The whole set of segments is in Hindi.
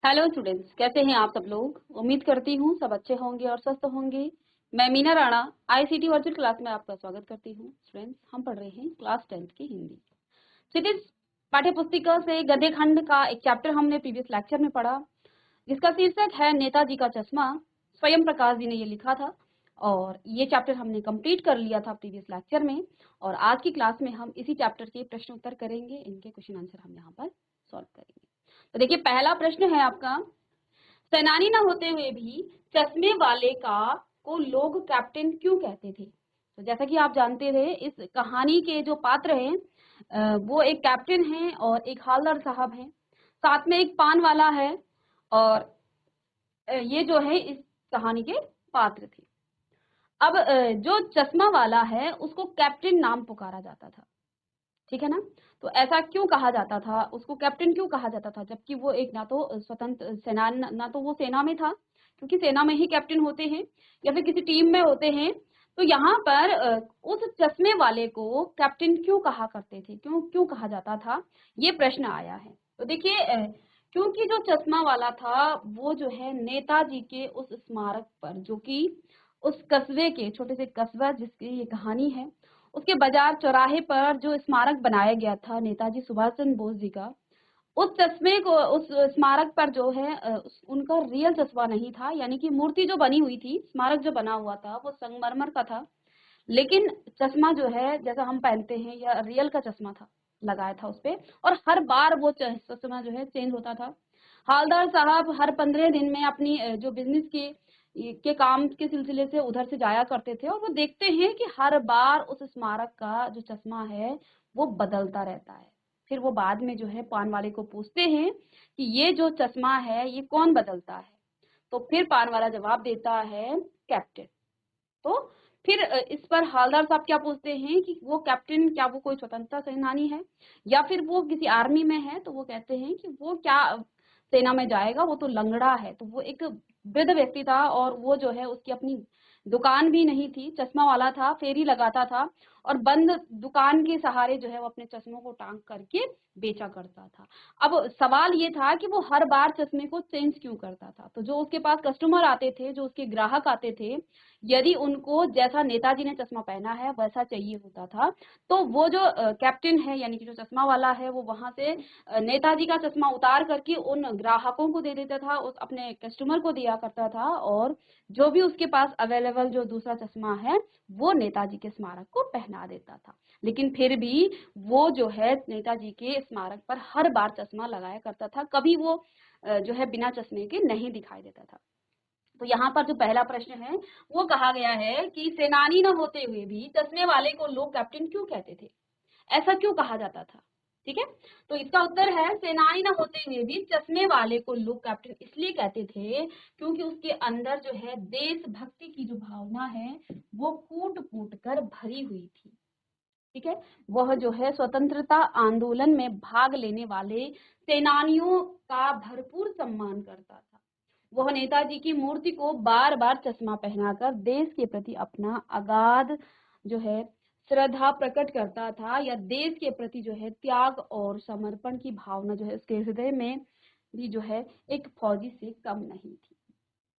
हेलो स्टूडेंट्स, कैसे हैं आप सब लोग। उम्मीद करती हूँ सब अच्छे होंगे और स्वस्थ होंगे। मैं Meena Rana ICT virtual class में आपका स्वागत करती हूँ। स्टूडेंट्स, हम पढ़ रहे हैं क्लास 10 की हिंदी। स्टूडेंट्स, पाठ्य पुस्तिका से गद्य खंड का एक चैप्टर हमने प्रीवियस लेक्चर में पढ़ा, जिसका शीर्षक है नेताजी का चश्मा। स्वयं प्रकाश जी ने ये लिखा था और ये चैप्टर हमने कंप्लीट कर लिया था प्रीवियस लेक्चर में। और आज की क्लास में हम इसी चैप्टर के प्रश्न उत्तर करेंगे, इनके क्वेश्चन आंसर हम यहाँ पर सॉल्व करेंगे। तो देखिए, पहला प्रश्न है आपका, सेनानी न होते हुए भी चश्मे वाले का को लोग कैप्टन क्यों कहते थे। तो जैसा कि आप जानते थे, इस कहानी के जो पात्र हैं वो एक कैप्टन हैं और एक हालदार साहब हैं, साथ में एक पान वाला है। और ये जो है इस कहानी के पात्र थे। अब जो चश्मा वाला है उसको कैप्टन नाम पुकारा जाता था, ठीक है ना। तो ऐसा क्यों कहा जाता था, उसको कैप्टन क्यों कहा जाता था, जबकि वो एक ना तो स्वतंत्र सेना, ना तो वो सेना में था, क्योंकि सेना में ही कैप्टन होते हैं, या फिर किसी टीम में होते हैं। तो यहाँ पर उस चश्मे वाले को कैप्टन क्यों कहा करते थे, क्यों क्यों कहा जाता था, ये प्रश्न आया है। तो देखिए, क्योंकि जो चश्मा वाला था वो जो है नेताजी के उस स्मारक पर, जो कि उस कस्बे के, छोटे से कस्बा जिसकी ये कहानी है, उसके बाजार चौराहे पर जो स्मारक बनाया गया था नेताजी सुभाष चंद्र बोस जी का, उस चश्मे को, उस स्मारक पर जो है उनका रियल चश्मा नहीं था। यानी कि मूर्ति जो बनी हुई थी, स्मारक जो बना हुआ था वो संगमरमर का था, लेकिन चश्मा जो है जैसा हम पहनते हैं यह रियल का चश्मा था, लगाया था उस पे। और हर बार वो चश्मा जो है चेंज होता था। हालदार साहब हर 15 दिन में अपनी जो बिजनेस के काम के सिलसिले से उधर से जाया करते थे, और वो देखते हैं कि हर बार उस स्मारक का जो चश्मा है वो बदलता रहता है। फिर वो बाद में जो है पान वाले को पूछते हैं कि ये जो चश्मा है ये कौन बदलता है। तो फिर पान वाला जवाब देता है, कैप्टन। तो फिर इस पर हालदार साहब क्या पूछते हैं कि वो कैप्टन क्या वो कोई स्वतंत्रता सेनानी है या फिर वो किसी आर्मी में है। तो वो कहते हैं कि वो क्या सेना में जाएगा, वो तो लंगड़ा है। तो वो एक वृद्ध व्यक्ति था और वो जो है उसकी अपनी दुकान भी नहीं थी, चश्मा वाला था, फेरी लगाता था और बंद दुकान के सहारे जो है वो अपने चश्मों को टांग करके बेचा करता था। अब सवाल ये था कि वो हर बार चश्मे को चेंज क्यों करता था। तो जो उसके पास कस्टमर आते थे, जो उसके ग्राहक आते थे, यदि उनको जैसा नेताजी ने चश्मा पहना है वैसा चाहिए होता था, तो वो जो कैप्टन है यानी कि जो चश्मा वाला है, वो वहां से नेताजी का चश्मा उतार करके उन ग्राहकों को दे देता था, उस अपने कस्टमर को दिया करता था। और जो भी उसके पास अवेलेबल जो दूसरा चश्मा है वो नेताजी के स्मारक को पहना देता था। लेकिन फिर भी वो जो है नेताजी के स्मारक पर हर बार चश्मा लगाया करता था, कभी वो जो है बिना चश्मे के नहीं दिखाई देता था। तो यहाँ पर जो पहला प्रश्न है वो कहा गया है कि सेनानी न होते हुए भी चश्मे वाले को लोग कैप्टन क्यों कहते थे, ऐसा क्यों कहा जाता था। ठीक है, तो इसका उत्तर है, सेनानी न होते हुए भी चश्मे वाले को लोग कैप्टन इसलिए कहते थे क्योंकि उसके अंदर जो है देशभक्ति की जो भावना है वो कूट कूट कर भरी हुई थी। ठीक है, वह जो है स्वतंत्रता आंदोलन में भाग लेने वाले सेनानियों का भरपूर सम्मान करता था। वह नेताजी की मूर्ति को बार बार चश्मा पहनाकर देश के प्रति अपना अगाध जो है श्रद्धा प्रकट करता था, या देश के प्रति जो है त्याग और समर्पण की भावना जो है उसके हृदय में भी जो है एक फौजी से कम नहीं थी।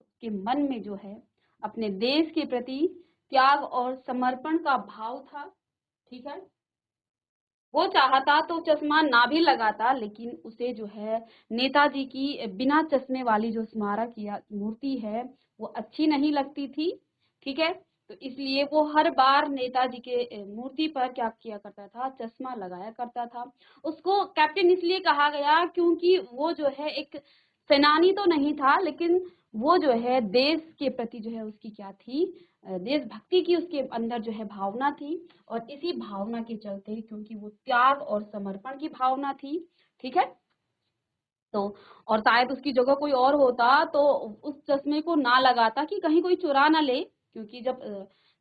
उसके मन में जो है अपने देश के प्रति त्याग और समर्पण का भाव था। ठीक है, वो चाहता तो चश्मा ना भी लगाता, लेकिन उसे जो है नेताजी की बिना चश्मे वाली जो स्मारक या मूर्ति है वो अच्छी नहीं लगती थी। ठीक है, तो इसलिए वो हर बार नेताजी के मूर्ति पर क्या किया करता था, चश्मा लगाया करता था। उसको कैप्टन इसलिए कहा गया क्योंकि वो जो है एक सेनानी तो नहीं था, लेकिन वो जो है देश के प्रति जो है उसकी क्या थी, देशभक्ति की उसके अंदर जो है भावना थी। और इसी भावना के चलते, क्योंकि वो त्याग और समर्पण की भावना थी, ठीक है, तो और शायद उसकी जगह कोई और होता तो उस चश्मे को ना लगाता कि कहीं कोई चुरा ना ले, क्योंकि जब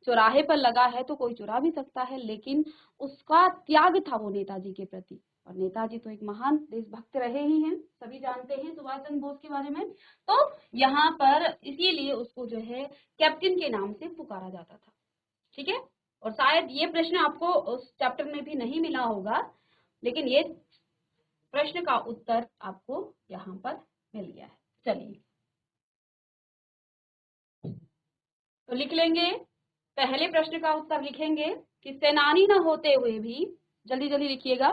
चौराहे पर लगा है तो कोई चुरा भी सकता है। लेकिन उसका त्याग था वो नेताजी के प्रति, और नेताजी तो एक महान देशभक्त रहे ही हैं, सभी जानते हैं सुभाष चंद्र बोस के बारे में। तो यहाँ पर इसीलिए उसको जो है कैप्टन के नाम से पुकारा जाता था। ठीक है, और शायद ये प्रश्न आपको उस चैप्टर में भी नहीं मिला होगा, लेकिन ये प्रश्न का उत्तर आपको यहाँ पर मिल गया है। चलिए तो लिख लेंगे, पहले प्रश्न का उत्तर लिखेंगे कि सेनानी न होते हुए भी, जल्दी जल्दी लिखिएगा,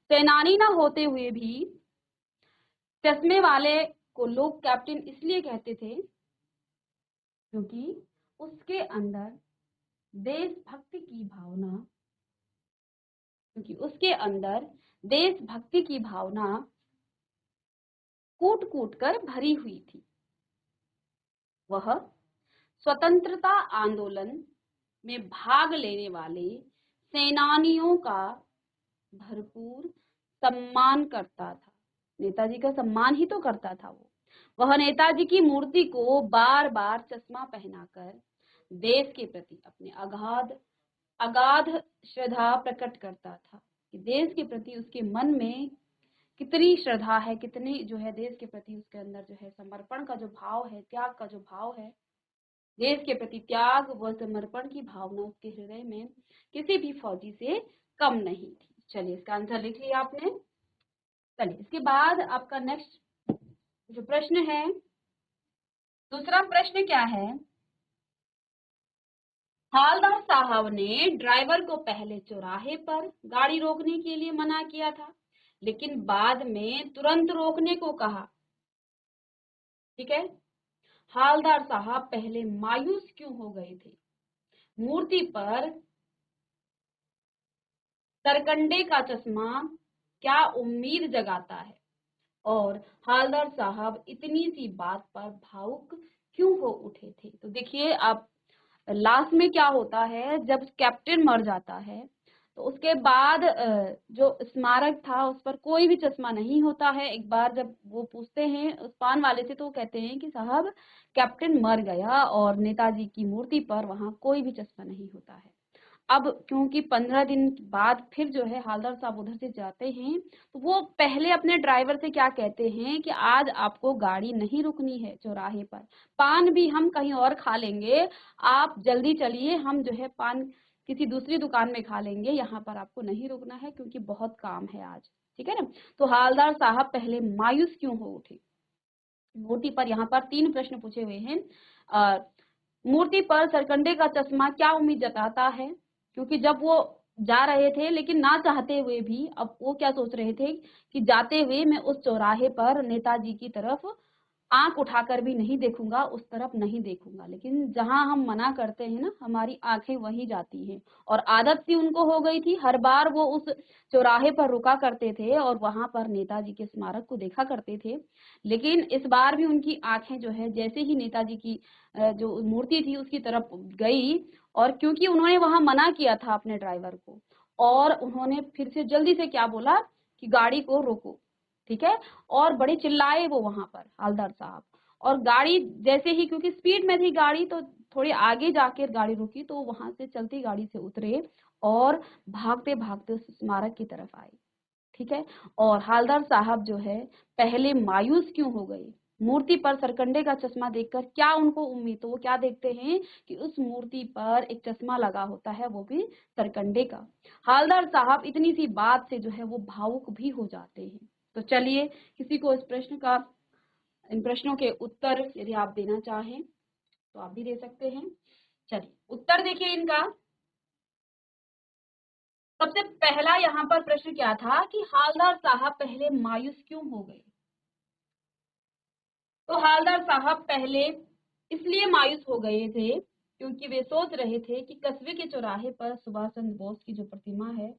सेनानी न होते हुए भी चश्मे वाले को लोग कैप्टन इसलिए कहते थे क्योंकि उसके अंदर देशभक्ति की भावना, क्योंकि उसके अंदर देशभक्ति की भावना कूट कूट कर भरी हुई थी। वह स्वतंत्रता आंदोलन में भाग लेने वाले सेनानियों का भरपूर सम्मान करता था। नेताजी का सम्मान ही तो करता था वो। वह नेताजी की मूर्ति को बार बार चश्मा पहनाकर देश के प्रति अपने अगाध श्रद्धा प्रकट करता था कि देश के प्रति उसके मन में कितनी श्रद्धा है, कितनी जो है देश के प्रति उसके अंदर जो है समर्पण का जो भाव है, त्याग का जो भाव है, देश के प्रति त्याग व समर्पण की भावना उसके हृदय में किसी भी फौजी से कम नहीं थी। चलिए इसका आंसर लिख लिया आपने। चलिए इसके बाद आपका नेक्स्ट जो प्रश्न है, दूसरा प्रश्न क्या है, हालदार साहब ने ड्राइवर को पहले चौराहे पर गाड़ी रोकने के लिए मना किया था, लेकिन बाद में तुरंत रोकने को कहा। ठीक है, हालदार साहब पहले मायूस क्यों हो गए थे? मूर्ति पर सरकंडे का चश्मा क्या उम्मीद जगाता है? और हालदार साहब इतनी सी बात पर भावुक क्यों हो उठे थे? तो देखिए आप, लास्ट में क्या होता है, जब कैप्टन मर जाता है तो उसके बाद जो स्मारक था उस पर कोई भी चश्मा नहीं होता है। एक बार जब वो पूछते हैं उस पान वाले से तो वो कहते हैं कि साहब कैप्टन मर गया और नेताजी की मूर्ति पर वहां कोई भी चश्मा नहीं होता है। अब क्योंकि 15 दिन बाद फिर जो है हालदार साहब उधर से जाते हैं तो वो पहले अपने ड्राइवर से क्या कहते हैं कि आज आपको गाड़ी नहीं रुकनी है चौराहे पर, पान भी हम कहीं और खा लेंगे, आप जल्दी चलिए, हम जो है पान किसी दूसरी दुकान में खा लेंगे, यहाँ पर आपको नहीं रुकना है क्योंकि बहुत काम है आज। ठीक है ना, तो हालदार साहब पहले मायूस क्यों हो उठे? मूर्ति पर यहाँ पर 3 प्रश्न पूछे हुए हैं। मूर्ति पर सरकंडे का चश्मा क्या उम्मीद जताता है? क्योंकि जब वो जा रहे थे लेकिन ना चाहते हुए भी, अब वो क्या सोच रहे थे कि जाते हुए मैं उस चौराहे पर नेताजी की तरफ आंख उठाकर भी नहीं देखूंगा, उस तरफ नहीं देखूंगा, लेकिन जहां हम मना करते हैं ना हमारी आंखें वहीं जाती हैं। और आदत सी उनको हो गई थी, हर बार वो उस चौराहे पर रुका करते थे और वहां पर नेताजी के स्मारक को देखा करते थे। लेकिन इस बार भी उनकी आंखें जो है जैसे ही नेताजी की जो मूर्ति थी उसकी तरफ गई, और क्योंकि उन्होंने वहां मना किया था अपने ड्राइवर को, और उन्होंने फिर से जल्दी से क्या बोला कि गाड़ी को रोको। ठीक है, और बड़े चिल्लाए वो वहां पर हालदार साहब, और गाड़ी जैसे ही, क्योंकि स्पीड में थी गाड़ी तो थोड़ी आगे जाकर गाड़ी रुकी, तो वहां से चलती गाड़ी से उतरे और भागते भागते उस स्मारक की तरफ आए। ठीक है, और हालदार साहब जो है पहले मायूस क्यों हो गए? मूर्ति पर सरकंडे का चश्मा देखकर क्या उनको उम्मीद, तो वो क्या देखते हैं कि उस मूर्ति पर एक चश्मा लगा होता है, वो भी सरकंडे का। हालदार साहब इतनी सी बात से जो है वो भावुक भी हो जाते हैं। तो चलिए किसी को इस प्रश्न का, इन प्रश्नों के उत्तर यदि आप देना चाहें तो आप भी दे सकते हैं। चलिए उत्तर देखिए इनका। सबसे पहला यहाँ पर प्रश्न क्या था कि हालदार साहब पहले मायूस क्यों हो गए? तो हालदार साहब पहले इसलिए मायूस हो गए थे क्योंकि वे सोच रहे थे कि कस्बे के चौराहे पर सुभाष चंद्र बोस की जो प्रतिमा है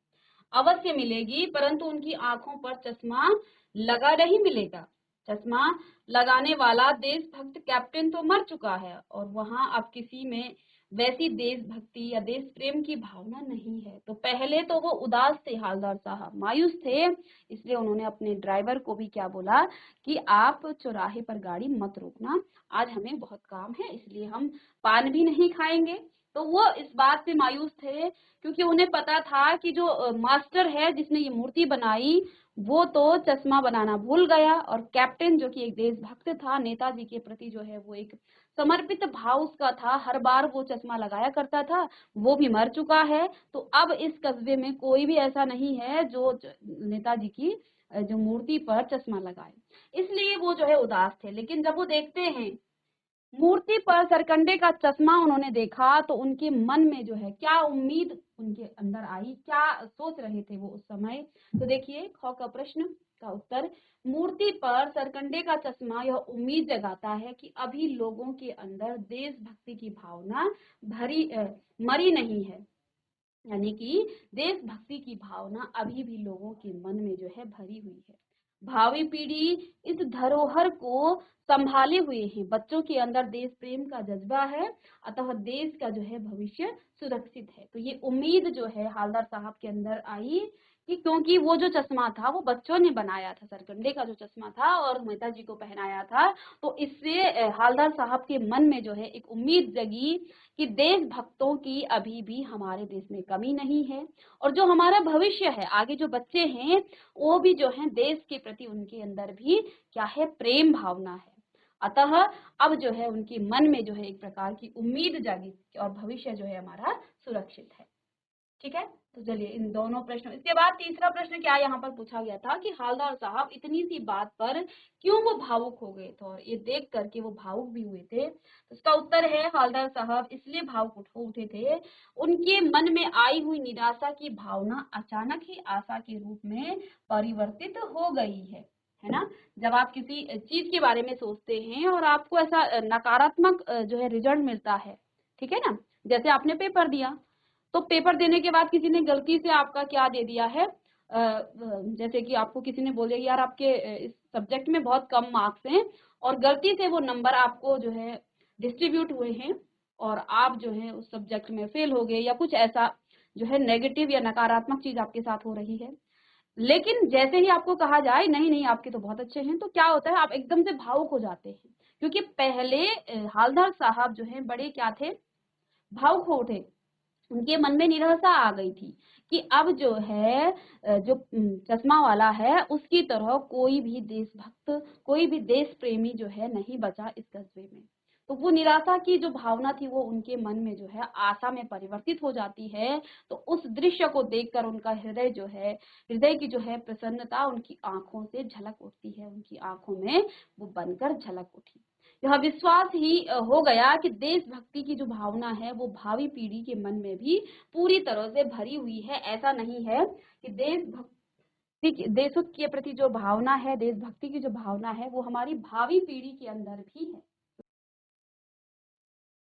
अवश्य मिलेगी, परंतु उनकी आंखों पर चश्मा लगा नहीं मिलेगा। चश्मा लगाने वाला देशभक्त कैप्टन तो मर चुका है और वहां अब किसी में वैसी देशभक्ति या देश प्रेम की भावना नहीं है। तो पहले तो वो उदास थे, हालदार साहब मायूस थे, इसलिए उन्होंने अपने ड्राइवर को भी क्या बोला कि आप चौराहे पर गाड़ी मत रोकना, आज हमें बहुत काम है, इसलिए हम पान भी नहीं खाएंगे। तो वो इस बात से मायूस थे क्योंकि उन्हें पता था कि जो मास्टर है जिसने ये मूर्ति बनाई वो तो चश्मा बनाना भूल गया, और कैप्टन जो कि एक देशभक्त था, नेताजी के प्रति जो है वो एक समर्पित भाव उसका था, हर बार वो चश्मा लगाया करता था, वो भी मर चुका है। तो अब इस कस्बे में कोई भी ऐसा नहीं है जो नेताजी की जो मूर्ति पर चश्मा लगाए, इसलिए वो जो है उदास थे। लेकिन जब वो देखते हैं मूर्ति पर सरकंडे का चश्मा उन्होंने देखा, तो उनके मन में जो है क्या उम्मीद उनके अंदर आई, क्या सोच रहे थे वो उस समय। तो देखिए ख का प्रश्न का उत्तर, मूर्ति पर सरकंडे का चश्मा यह उम्मीद जगाता है कि अभी लोगों के अंदर देशभक्ति की भावना मरी नहीं है, यानी कि देशभक्ति की भावना अभी भी लोगों के मन में जो है भरी हुई है। भावी पीढ़ी इस धरोहर को संभाले हुए है, बच्चों के अंदर देश प्रेम का जज्बा है, अतः देश का जो है भविष्य सुरक्षित है। तो ये उम्मीद जो है हालदार साहब के अंदर आई कि क्योंकि वो जो चश्मा था वो बच्चों ने बनाया था, सरकंडे का जो चश्मा था और मेहता जी को पहनाया था, तो इससे हालदार साहब के मन में जो है एक उम्मीद जगी कि देशभक्तों की अभी भी हमारे देश में कमी नहीं है, और जो हमारा भविष्य है, आगे जो बच्चे हैं वो भी जो है देश के प्रति उनके अंदर भी क्या है, प्रेम भावना है। अतः अब जो है उनके मन में जो है एक प्रकार की उम्मीद जागी और भविष्य जो है हमारा सुरक्षित है। ठीक है, तो चलिए इन दोनों प्रश्नों, इसके बाद तीसरा प्रश्न क्या यहाँ पर पूछा गया था कि हालदार साहब इतनी सी बात पर क्यों वो भावुक हो गए थे, और ये देख करके वो भावुक भी हुए थे। तो इसका उत्तर है हालदार साहब इसलिए भावुक हो उठे थे, उनके मन में आई हुई निराशा की भावना अचानक ही आशा के रूप में परिवर्तित हो गई है ना। जब आप किसी चीज के बारे में सोचते हैं और आपको ऐसा नकारात्मक जो है रिजल्ट मिलता है, ठीक है ना, जैसे आपने पेपर दिया, तो पेपर देने के बाद किसी ने गलती से आपका क्या दे दिया है, जैसे कि आपको किसी ने बोले यार आपके इस सब्जेक्ट में बहुत कम मार्क्स हैं, और गलती से वो नंबर आपको जो है डिस्ट्रीब्यूट हुए हैं और आप जो है उस सब्जेक्ट में फेल हो गए, या कुछ ऐसा जो है नेगेटिव या नकारात्मक चीज आपके साथ हो रही है। लेकिन जैसे ही आपको कहा जाए नहीं नहीं आपके तो बहुत अच्छे हैं, तो क्या होता है, आप एकदम से भावुक हो जाते हैं, क्योंकि पहले हालदार साहब जो है बड़े क्या थे, भावुक हो उठे। उनके मन में निराशा आ गई थी कि अब जो है जो चश्मा वाला है उसकी तरह कोई भी देशभक्त, कोई भी देश प्रेमी जो है नहीं बचा इस कस्बे में। तो वो निराशा की जो भावना थी वो उनके मन में जो है आशा में परिवर्तित हो जाती है। तो उस दृश्य को देखकर उनका हृदय जो है, हृदय की जो है प्रसन्नता उनकी आंखों से झलक उठती है, उनकी आंखों में वो बनकर झलक उठी। यह विश्वास ही हो गया कि देशभक्ति की जो भावना है वो भावी पीढ़ी के मन में भी पूरी तरह से भरी हुई है। ऐसा नहीं है कि देशों के प्रति जो भावना है, देशभक्ति की जो भावना है वो हमारी भावी पीढ़ी के अंदर भी है।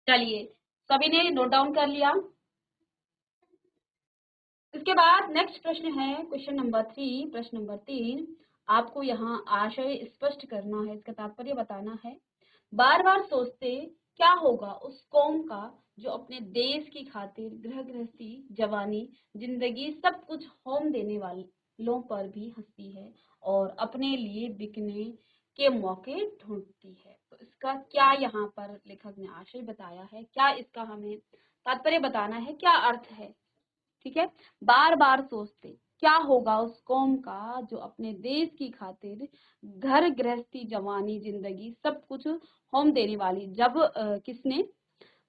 चलिए सभी ने नोट डाउन कर लिया। इसके बाद नेक्स्ट प्रश्न है क्वेश्चन नंबर 3, प्रश्न नंबर 3। आपको यहाँ आशय स्पष्ट करना है, इसका तात्पर्य बताना है। बार बार सोचते क्या होगा उस कौम का जो अपने देश की खातिर गृह गृहस्थी, जवानी, जिंदगी सब कुछ होम देने वालों पर भी हंसती है और अपने लिए बिकने के मौके ढूंढती है। तो इसका क्या यहाँ पर लेखक ने आशय बताया है, क्या इसका हमें तात्पर्य बताना है, क्या अर्थ है। ठीक है, बार बार सोचते क्या होगा उस कौम का जो अपने देश की खातिर घर गृहस्थी, जवानी, जिंदगी सब कुछ होम देने वाली। जब किसने,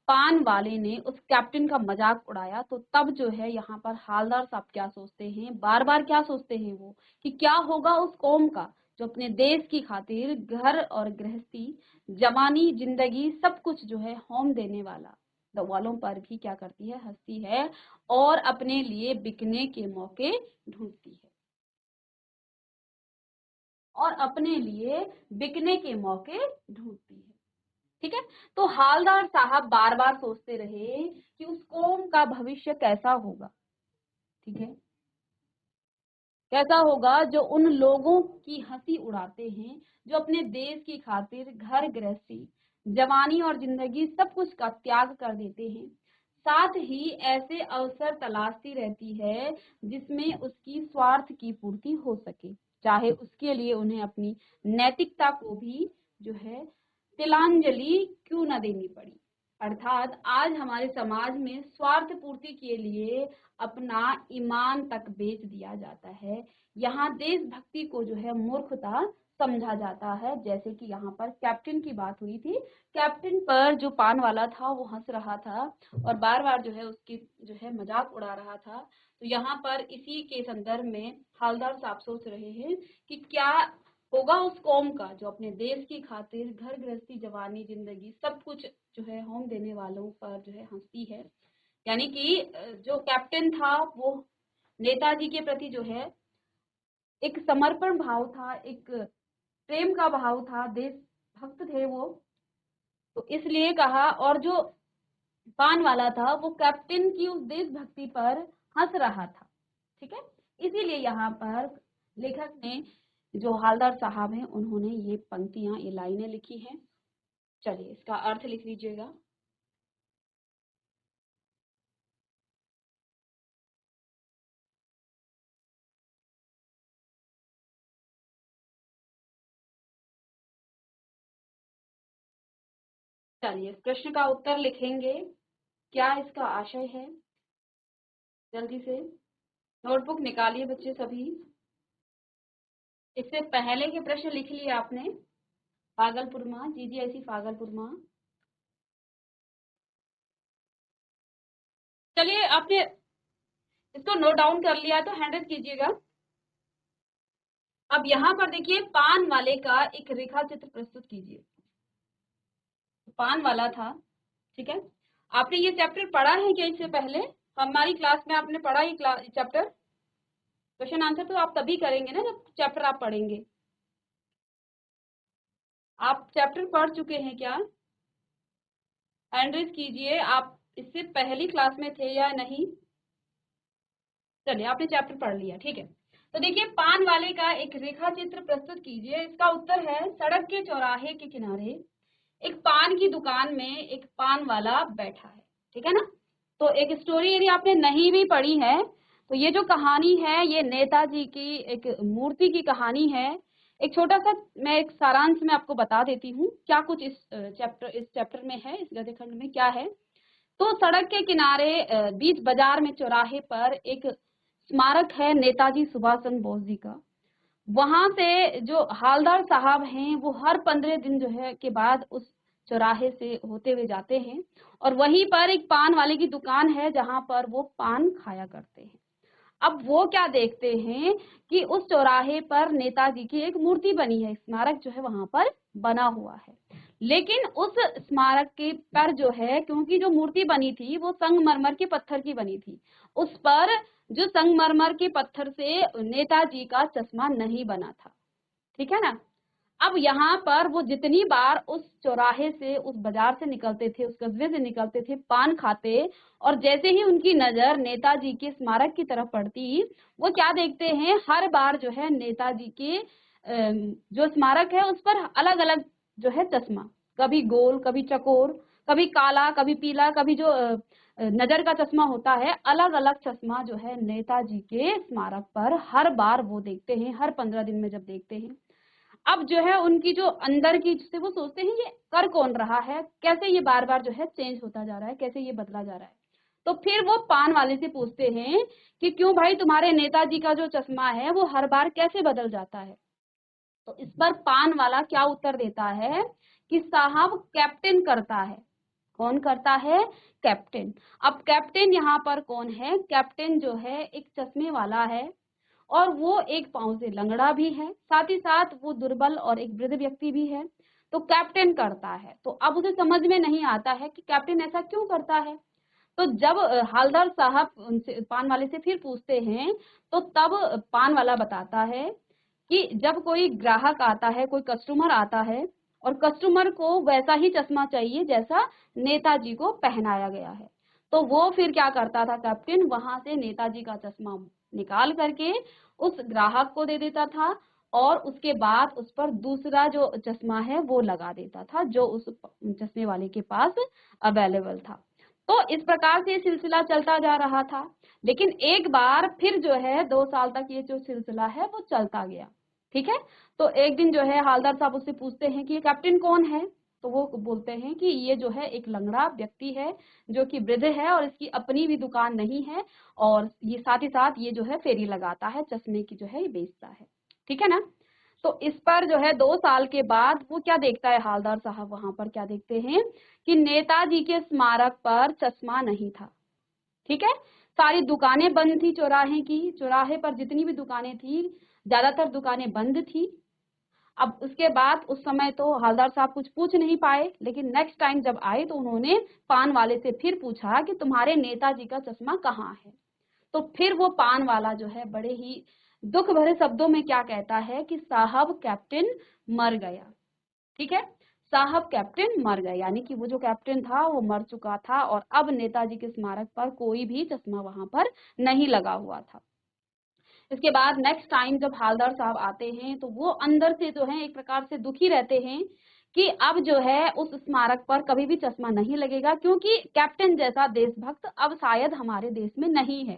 पान वाले ने उस कैप्टन का मजाक उड़ाया, तो तब जो है यहाँ पर हालदार साहब क्या सोचते हैं, बार बार क्या सोचते हैं वो, कि क्या होगा उस कौम का जो अपने देश की खातिर घर और गृहस्थी, जवानी, जिंदगी सब कुछ जो है होम देने वालों पर भी क्या करती है, हंसती है और अपने लिए बिकने के मौके ढूंढती है, और अपने लिए बिकने के मौके ढूंढती है। ठीक है, तो हालदार साहब बार बार सोचते रहे कि उस कौम का भविष्य कैसा होगा। ठीक है, कैसा होगा जो उन लोगों की हंसी उड़ाते हैं, जो अपने देश की खातिर घर गृहस्थी, जवानी और जिंदगी सब कुछ का त्याग कर देते हैं, साथ ही ऐसे अवसर तलाशती रहती है जिसमें उसकी स्वार्थ की पूर्ति हो सके, चाहे उसके लिए उन्हें अपनी नैतिकता को भी जो है तिलांजलि क्यों न देनी पड़ी। अर्थात आज हमारे समाज में स्वार्थ पूर्ति के लिए अपना ईमान तक बेच दिया जाता है। यहाँ देशभक्ति को जो है मूर्खता समझा जाता है। जैसे कि यहाँ पर कैप्टन की बात हुई थी, कैप्टन पर जो पान वाला था वो हंस रहा था और बार बार जो है उसकी जो है मजाक उड़ा रहा था। तो यहाँ पर इसी के संदर्भ में हवलदार साहब सोच रहे हैं कि क्या होगा उस कौम का जो अपने देश की खातिर घर गृहस्थी जवानी जिंदगी सब कुछ जो है होम देने वालों पर जो है हंसती है। यानी कि जो कैप्टन था वो नेताजी के प्रति जो है एक समर्पण भाव था, एक प्रेम का भाव था, देशभक्त थे वो, तो इसलिए कहा। और जो पान वाला था वो कैप्टन की उस देशभक्ति पर हंस रहा था, ठीक है। इसीलिए यहाँ पर लेखक ने, जो हवलदार साहब हैं, उन्होंने ये पंक्तियां, ये लाइनें लिखी हैं। चलिए इसका अर्थ लिख लीजिएगा। चलिए इस प्रश्न का उत्तर लिखेंगे, क्या इसका आशय है। जल्दी से नोटबुक निकालिए बच्चे सभी। इससे पहले के प्रश्न लिख लिए आपने। भागलपुर माँ, जी ऐसी भागलपुर माँ। चलिए आपने इसको नोट डाउन कर लिया तो हैंडल कीजिएगा। अब यहाँ पर देखिए, पान वाले का एक रेखा चित्र प्रस्तुत कीजिए। पान वाला था, ठीक है। आपने ये चैप्टर पढ़ा है क्या इससे पहले? हमारी क्लास में आपने पढ़ा ये चैप्टर? क्वेश्चन आंसर तो आप तभी करेंगे ना जब चैप्टर आप पढ़ेंगे। आप चैप्टर पढ़ चुके हैं क्या? हैंड रेज कीजिए, आप इससे पहली क्लास में थे या नहीं? चलिए आपने चैप्टर पढ़ लिया, ठीक है। तो देखिए, पान वाले का एक रेखा चित्र प्रस्तुत कीजिए। इसका उत्तर है, सड़क के चौराहे के किनारे एक पान की दुकान में एक पान वाला बैठा है, ठीक है ना। तो एक स्टोरी यदि आपने नहीं भी पढ़ी है तो ये जो कहानी है ये नेताजी की एक मूर्ति की कहानी है। एक छोटा सा मैं एक सारांश में आपको बता देती हूँ क्या कुछ इस चैप्टर में है, इस गद्य खंड में क्या है। तो सड़क के किनारे बीच बाजार में चौराहे पर एक स्मारक है नेताजी सुभाष चंद्र बोस जी का। वहां से जो हवलदार साहब हैं वो हर 15 दिन जो है के बाद उस चौराहे से होते हुए जाते हैं और वहीं पर एक पान वाले की दुकान है जहां पर वो पान खाया करते हैं। अब वो क्या देखते हैं कि उस चौराहे पर नेताजी की एक मूर्ति बनी है, स्मारक जो है वहां पर बना हुआ है। लेकिन उस स्मारक के पर जो है, क्योंकि जो मूर्ति बनी थी वो संगमरमर के पत्थर की बनी थी, उस पर जो संगमरमर के पत्थर से नेताजी का चश्मा नहीं बना था, ठीक है ना। अब यहाँ पर वो जितनी बार उस चौराहे से, उस बाजार से निकलते थे, उस कस्बे से निकलते थे, पान खाते, और जैसे ही उनकी नजर नेताजी के स्मारक की तरफ पड़ती, वो क्या देखते हैं, हर बार जो है नेताजी के जो स्मारक है उस पर अलग अलग जो है चश्मा, कभी गोल, कभी चकोर, कभी काला, कभी पीला, कभी जो नजर का चश्मा होता है, अलग अलग चश्मा जो है नेताजी के स्मारक पर हर बार वो देखते हैं, हर 15 दिन में जब देखते हैं। अब जो है उनकी जो अंदर की, जिससे वो सोचते हैं ये कर कौन रहा है, कैसे ये बार बार जो है चेंज होता जा रहा है, कैसे ये बदला जा रहा है। तो फिर वो पान वाले से पूछते हैं कि क्यों भाई, तुम्हारे नेताजी का जो चश्मा है वो हर बार कैसे बदल जाता है। तो इस पर पान वाला क्या उत्तर देता है कि साहब कैप्टन करता है। कौन करता है? कैप्टन। अब कैप्टन यहाँ पर कौन है? कैप्टन जो है एक चश्मे वाला है और वो एक पांव से लंगड़ा भी है, साथ ही साथ वो दुर्बल और एक वृद्ध व्यक्ति भी है। तो कैप्टन करता है, तो अब उसे समझ में नहीं आता है कि कैप्टन ऐसा क्यों करता है। तो जब हवलदार साहब उनसे, पान वाले से फिर पूछते हैं, तो तब पान वाला बताता है कि जब कोई ग्राहक आता है, कोई कस्टमर आता है और कस्टमर को वैसा ही चश्मा चाहिए जैसा नेताजी को पहनाया गया है, तो वो फिर क्या करता था कैप्टन, वहां से नेताजी का चश्मा निकाल करके उस ग्राहक को दे देता था और उसके बाद उस पर दूसरा जो चश्मा है वो लगा देता था जो उस चश्मे वाले के पास अवेलेबल था। तो इस प्रकार से सिलसिला चलता जा रहा था। लेकिन एक बार फिर जो है 2 साल तक ये जो सिलसिला है वो चलता गया, ठीक है। तो एक दिन जो है हवलदार साहब उससे पूछते हैं कि ये कैप्टन कौन है। तो वो बोलते हैं कि ये जो है एक लंगड़ा व्यक्ति है जो कि वृद्ध है और इसकी अपनी भी दुकान नहीं है, और ये साथ ही साथ ये जो है फेरी लगाता है, चश्मे की जो है ये बेचता है, ठीक है ना। तो इस पर जो है 2 साल के बाद वो क्या देखता है हवलदार साहब, वहां पर क्या देखते हैं कि नेताजी के स्मारक पर चश्मा नहीं था, ठीक है। सारी दुकानें बंद थी चौराहे की, चौराहे पर जितनी भी दुकानें थी ज्यादातर दुकानें बंद थी। अब उसके बाद उस समय तो हवलदार साहब कुछ पूछ नहीं पाए, लेकिन नेक्स्ट टाइम जब आए तो उन्होंने पान वाले से फिर पूछा कि तुम्हारे नेताजी का चश्मा कहाँ है। तो फिर वो पान वाला जो है बड़े ही दुख भरे शब्दों में क्या कहता है कि साहब कैप्टन मर गया। ठीक है, साहब कैप्टन मर गए, यानी कि वो जो कैप्टन था वो मर चुका था और अब नेताजी के स्मारक पर कोई भी चश्मा वहां पर नहीं लगा हुआ था। इसके बाद नेक्स्ट टाइम जब हवलदार साहब आते हैं तो वो अंदर से जो है एक प्रकार से दुखी रहते हैं कि अब जो है उस स्मारक पर कभी भी चश्मा नहीं लगेगा, क्योंकि कैप्टन जैसा देशभक्त अब शायद हमारे देश में नहीं है।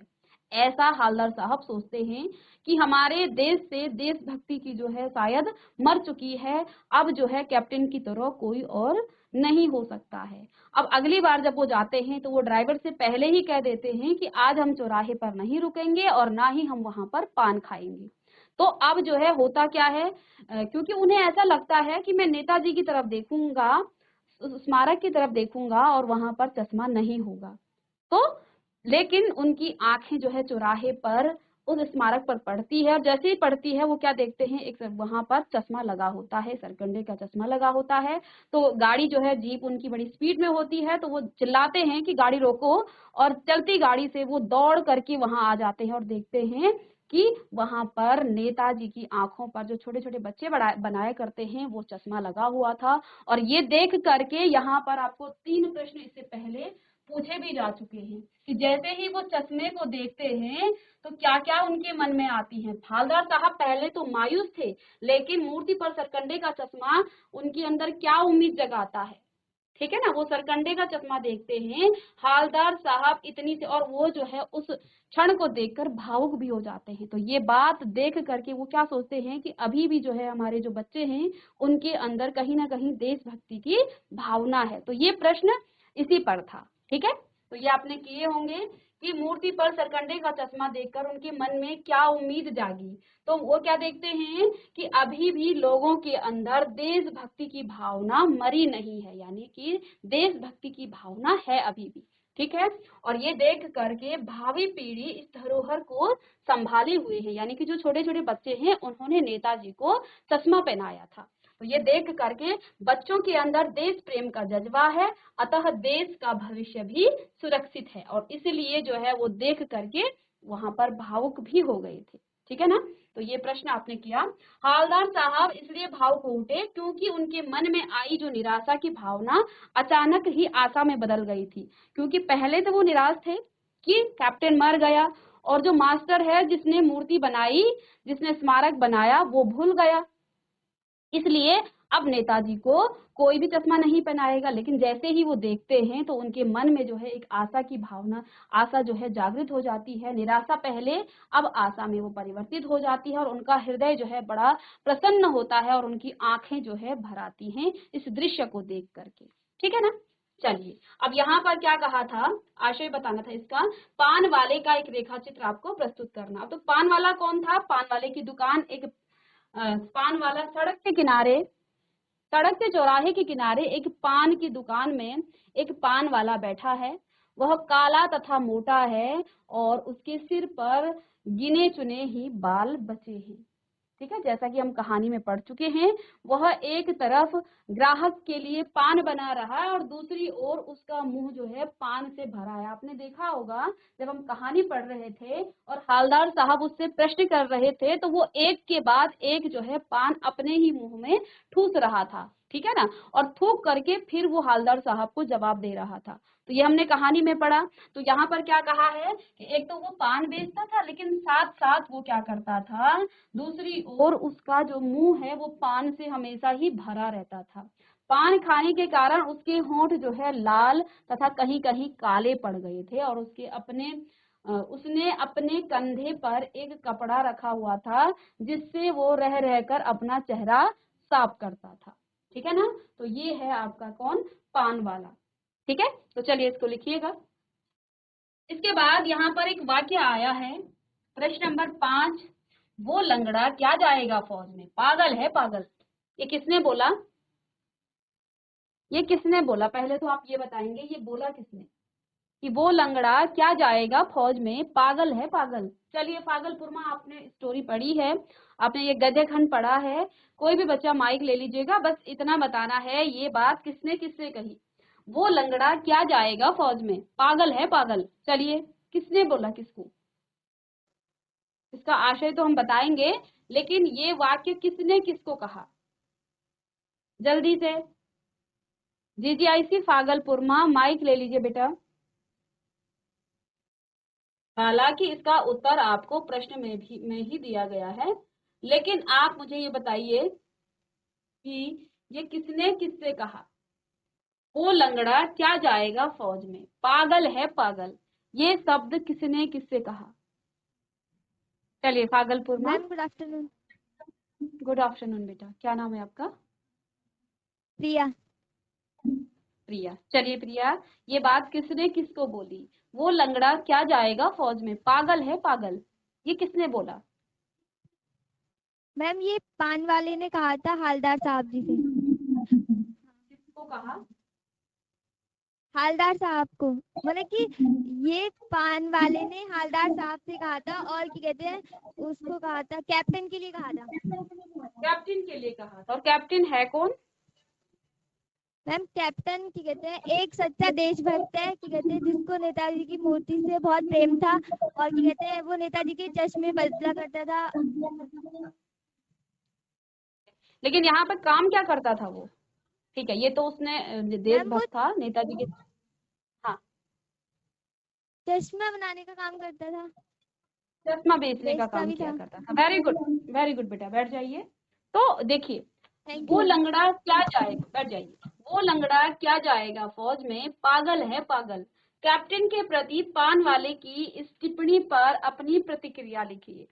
ऐसा हवलदार साहब सोचते हैं कि हमारे देश से देशभक्ति की जो है शायद मर चुकी है, अब जो है कैप्टन की तरह कोई और नहीं हो सकता है। अब अगली बार जब वो जाते हैं तो वो ड्राइवर से पहले ही कह देते हैं कि आज हम चौराहे पर नहीं रुकेंगे और ना ही हम वहां पर पान खाएंगे। तो अब जो है होता क्या है, क्योंकि उन्हें ऐसा लगता है कि मैं नेताजी की तरफ देखूंगा, उस स्मारक की तरफ देखूंगा और वहां पर चश्मा नहीं होगा। तो लेकिन उनकी आंखें जो है चौराहे पर उस स्मारक पर पड़ती है और जैसे ही पड़ती है वो क्या देखते हैं, एक वहां पर चश्मा लगा होता है, सरकंडे का चश्मा लगा होता है। तो गाड़ी जो है जीप उनकी बड़ी स्पीड में होती है, तो वो चिल्लाते हैं कि गाड़ी रोको, और चलती गाड़ी से वो दौड़ करके वहां आ जाते हैं और देखते हैं कि वहां पर नेताजी की आंखों पर जो छोटे छोटे बच्चे बनाया करते हैं वो चश्मा लगा हुआ था। और ये देख करके यहाँ पर आपको 3 प्रश्न इससे पहले पूछे भी जा चुके हैं कि जैसे ही वो चश्मे को देखते हैं तो क्या क्या उनके मन में आती हैं। हवलदार साहब पहले तो मायूस थे, लेकिन मूर्ति पर सरकंडे का चश्मा उनके अंदर क्या उम्मीद जगाता है। ठीक है ना, वो सरकंडे का चश्मा देखते हैं, हवलदार साहब इतनी से, और वो जो है उस क्षण को देखकर भावुक भी हो जाते हैं। तो ये बात देख करके वो क्या सोचते हैं कि अभी भी जो है हमारे जो बच्चे हैं उनके अंदर कहीं ना कहीं देशभक्ति की भावना है। तो ये प्रश्न इसी पर था। ठीक है, तो ये आपने किए होंगे कि मूर्ति पर सरकंडे का चश्मा देखकर उनके मन में क्या उम्मीद जागी। तो वो क्या देखते हैं कि अभी भी लोगों के अंदर देशभक्ति की भावना मरी नहीं है, यानी कि देशभक्ति की भावना है अभी भी। ठीक है, और ये देख करके भावी पीढ़ी इस धरोहर को संभाले हुए है, यानी कि जो छोटे छोटे बच्चे हैं उन्होंने नेताजी को चश्मा पहनाया था। तो ये देख करके बच्चों के अंदर देश प्रेम का जज्बा है, अतः देश का भविष्य भी सुरक्षित है, और इसलिए जो है वो देख करके वहां पर भावुक भी हो गए थे। ठीक है ना, तो ये प्रश्न आपने किया। हवलदार साहब इसलिए भावुक हो उठे क्योंकि उनके मन में आई जो निराशा की भावना अचानक ही आशा में बदल गई थी। क्योंकि पहले तो वो निराश थे कि कैप्टन मर गया, और जो मास्टर है जिसने मूर्ति बनाई, जिसने स्मारक बनाया, वो भूल गया, इसलिए अब नेताजी को कोई भी चश्मा नहीं पहनाएगा। लेकिन जैसे ही वो देखते हैं तो उनके मन में जो है एक आशा की भावना, आशा जो है जागृत हो जाती है। निराशा पहले, अब आशा में वो परिवर्तित हो जाती है और उनका हृदय जो है बड़ा प्रसन्न होता है और उनकी आंखें जो है भर आती हैं इस दृश्य को देख करके। ठीक है ना, चलिए अब यहाँ पर क्या कहा था, आशय बताना था इसका, पान वाले का एक रेखा चित्र आपको प्रस्तुत करना। तो पान वाला कौन था, पान वाले की दुकान, एक पान वाला सड़क के किनारे, सड़क के चौराहे के किनारे एक पान की दुकान में एक पान वाला बैठा है। वह काला तथा मोटा है और उसके सिर पर गिने चुने ही बाल बचे हैं। ठीक है, जैसा कि हम कहानी में पढ़ चुके हैं, वह एक तरफ ग्राहक के लिए पान बना रहा है और दूसरी ओर उसका मुंह जो है पान से भरा है। आपने देखा होगा जब हम कहानी पढ़ रहे थे और हवलदार साहब उससे प्रश्न कर रहे थे तो वो एक के बाद एक जो है पान अपने ही मुंह में ठूस रहा था। ठीक है ना, और थूक करके फिर वो हवलदार साहब को जवाब दे रहा था। तो ये हमने कहानी में पढ़ा। तो यहाँ पर क्या कहा है कि एक तो वो पान बेचता था, लेकिन साथ साथ वो क्या करता था, दूसरी ओर उसका जो मुंह है वो पान से हमेशा ही भरा रहता था। पान खाने के कारण उसके होंठ जो है लाल तथा कहीं कहीं काले पड़ गए थे और उसने अपने कंधे पर एक कपड़ा रखा हुआ था जिससे वो रह रहकर अपना चेहरा साफ करता था। ठीक है ना, तो ये है आपका कौन, पान वाला। ठीक है, तो चलिए इसको लिखिएगा। इसके बाद यहाँ पर एक वाक्य आया है, प्रश्न नंबर 5, वो लंगड़ा क्या जाएगा फौज में, पागल है पागल। ये किसने बोला, ये किसने बोला, पहले तो आप ये बताएंगे ये बोला किसने। कि वो लंगड़ा क्या जाएगा फौज में, पागल है पागल। चलिए पागलपुरमा आपने स्टोरी पढ़ी है, आपने ये गद्य खंड पढ़ा है, कोई भी बच्चा माइक ले लीजिएगा, बस इतना बताना है ये बात किसने किससे कही। वो लंगड़ा क्या जाएगा फौज में, पागल है पागल। चलिए किसने बोला किसको, इसका आशय तो हम बताएंगे, लेकिन ये वाक्य किसने किसको कहा, जल्दी से। जीजीआईसी पागलपुरमा माइक ले लीजिए बेटा। हालांकि इसका उत्तर आपको प्रश्न में ही दिया गया है, लेकिन आप मुझे ये बताइए कि ये किसने किससे कहा, वो लंगड़ा क्या जाएगा फौज में, पागल है पागल, ये शब्द किसने किससे कहा। चलिए पागलपुरमा। Ma'am good afternoon. Good afternoon बेटा, क्या नाम है आपका? प्रिया। प्रिया। चलिए प्रिया, ये बात किसने किसको बोली, वो लंगड़ा क्या जाएगा फौज में, पागल है पागल, ये किसने बोला? मैम ये पान वाले ने कहा था हालदार साहब जी से। किसको कहा? हालदार साहब को, मतलब कि ये पान वाले ने हालदार साहब से कहा था, और क्या कहते हैं उसको कहा था, कैप्टन के लिए कहा था। कैप्टन के लिए कहा था, और कैप्टन है कौन? मैम कैप्टन क्या कहते हैं एक सच्चा देशभक्त है, क्या कहते हैं जिसको नेताजी की मूर्ति से बहुत प्रेम था, और क्या कहते हैं वो नेताजी के चश्मे बदला करता था। लेकिन यहाँ पर काम क्या करता था वो? ठीक है, ये तो उसने मैम वो देशभक्त था नेताजी के। हाँ, चश्मा बनाने का काम करता था, चश्मा बेचने का बेचता काम भी किया था। करता था। वेरी गुड बेटा, बैठ जाइए। तो देखिए, थैंक यू वो मैम। लंगड़ा क्या जाएगा, बैठ जाइए। वो लंगड़ा क्या जाएगा फौज में, पागल है पागल। कैप्टन के प्रति पान वाले की इस टिप्पणी पर अपनी प्रतिक्रिया लिखिए।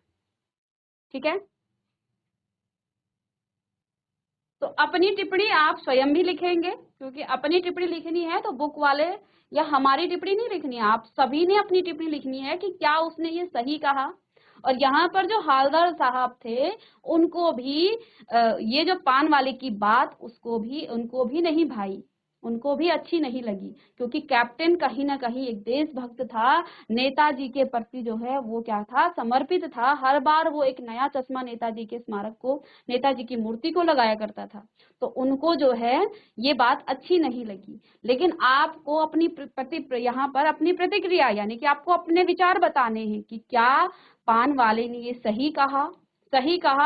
ठीक है, तो अपनी टिप्पणी आप स्वयं भी लिखेंगे, क्योंकि अपनी टिप्पणी लिखनी है तो बुक वाले या हमारी टिप्पणी नहीं लिखनी है, आप सभी ने अपनी टिप्पणी लिखनी है कि क्या उसने ये सही कहा। और यहाँ पर जो हालदार साहब थे उनको भी ये जो पान वाले की बात उनको भी नहीं भाई, उनको भी अच्छी नहीं लगी, क्योंकि कैप्टन कहीं ना कहीं एक देशभक्त था, नेताजी के प्रति जो है वो क्या था, समर्पित था। हर बार वो एक नया चश्मा नेताजी के स्मारक को, नेताजी की मूर्ति को लगाया करता था, तो उनको जो है ये बात अच्छी नहीं लगी। लेकिन आपको अपनी यहाँ पर अपनी प्रतिक्रिया, यानी कि आपको अपने विचार बताने हैं कि क्या पान वाले ने ये सही कहा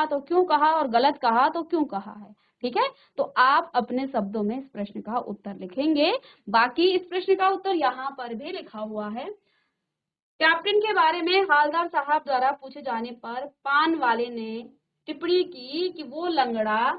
तो क्यों कहा, और गलत कहा तो क्यों कहा है। ठीक है, तो आप अपने शब्दों में इस प्रश्न का उत्तर लिखेंगे। बाकी इस प्रश्न का उत्तर यहाँ पर भी लिखा हुआ है। कैप्टन के बारे में हालदार साहब द्वारा पूछे जाने पर पान वाले ने टिप्पणी की कि वो लंगड़ा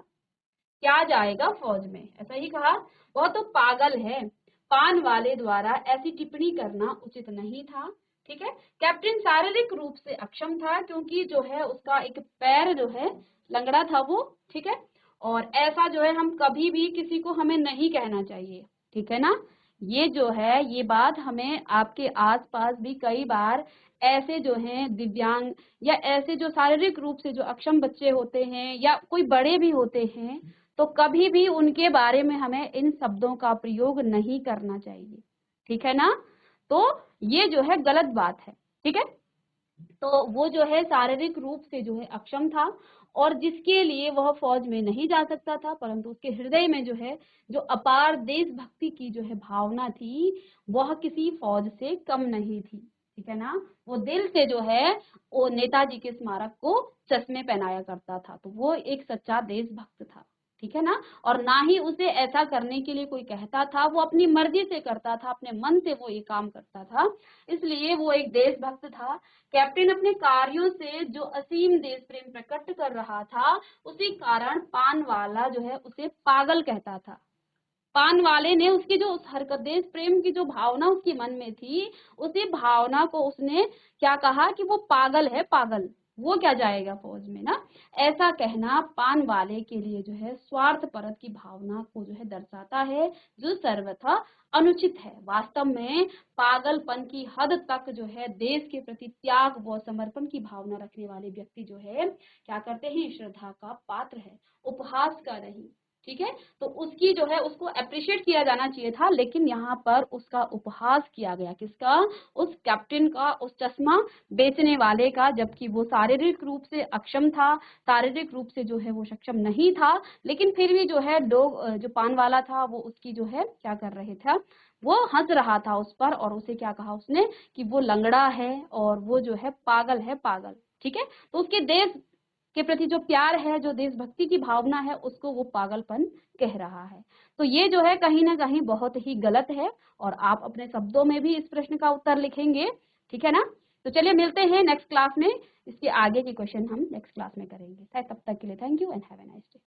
क्या जाएगा फौज में, ऐसा ही कहा, वह तो पागल है। पान वाले द्वारा ऐसी टिप्पणी करना उचित नहीं था। ठीक है, कैप्टन शारीरिक रूप से अक्षम था, क्योंकि जो है उसका एक पैर जो है लंगड़ा था वो। ठीक है, और ऐसा जो है हम कभी भी किसी को हमें नहीं कहना चाहिए। ठीक है ना, ये जो है ये बात हमें आपके आसपास भी कई बार ऐसे जो हैं दिव्यांग या ऐसे जो शारीरिक रूप से जो अक्षम बच्चे होते हैं या कोई बड़े भी होते हैं, तो कभी भी उनके बारे में हमें इन शब्दों का प्रयोग नहीं करना चाहिए। ठीक है ना, तो ये जो है गलत बात है। ठीक है, तो वो जो है शारीरिक रूप से जो है अक्षम था, और जिसके लिए वह फौज में नहीं जा सकता था, परंतु उसके हृदय में जो है जो अपार देशभक्ति की जो है भावना थी, वह किसी फौज से कम नहीं थी। ठीक है ना, वो दिल से जो है वो नेताजी के स्मारक को चश्मे पहनाया करता था, तो वो एक सच्चा देशभक्त था। ठीक है ना, और ना ही उसे ऐसा करने के लिए कोई कहता था, वो अपनी मर्जी से करता था, अपने मन से वो ये काम करता था, इसलिए वो एक देशभक्त था। कैप्टन अपने कार्यों से जो असीम देश प्रेम प्रकट कर रहा था, उसी कारण पान वाला जो है उसे पागल कहता था। पान वाले ने उसकी जो उस हरकत, देश प्रेम की जो भावना उसके मन में थी, उसी भावना को उसने क्या कहा कि वो पागल है पागल, वो क्या जाएगा फौज में ना। ऐसा कहना पान वाले के लिए जो है स्वार्थ परत की भावना को जो है दर्शाता है, जो सर्वथा अनुचित है। वास्तव में पागलपन की हद तक जो है देश के प्रति त्याग व समर्पण की भावना रखने वाले व्यक्ति जो है क्या करते हैं, श्रद्धा का पात्र है, उपहास का नहीं। ठीक है। तो उसकी जो है उसको अप्रिशिएट किया जाना चाहिए था, लेकिन यहाँ पर उसका उपहास किया गया। किसका? उस कैप्टन का, उस चश्मा बेचने वाले का, जबकि वो शारीरिक रूप से अक्षम था, शारीरिक रूप से जो है वो सक्षम नहीं था, लेकिन फिर भी जो है लोग, जो पान वाला था वो उसकी जो है क्या कर रहे थे, वो हंस रहा था उस पर, और उसे क्या कहा उसने कि वो लंगड़ा है और वो जो है पागल है, पागल। ठीक है। तो उसके देश के प्रति जो प्यार है, जो देशभक्ति की भावना है, उसको वो पागलपन कह रहा है। तो ये जो है कहीं ना कहीं बहुत ही गलत है, और आप अपने शब्दों में भी इस प्रश्न का उत्तर लिखेंगे। ठीक है ना। तो चलिए मिलते हैं नेक्स्ट क्लास में, इसके आगे के क्वेश्चन हम नेक्स्ट क्लास में करेंगे। तब तक के लिए thank you and have a nice day.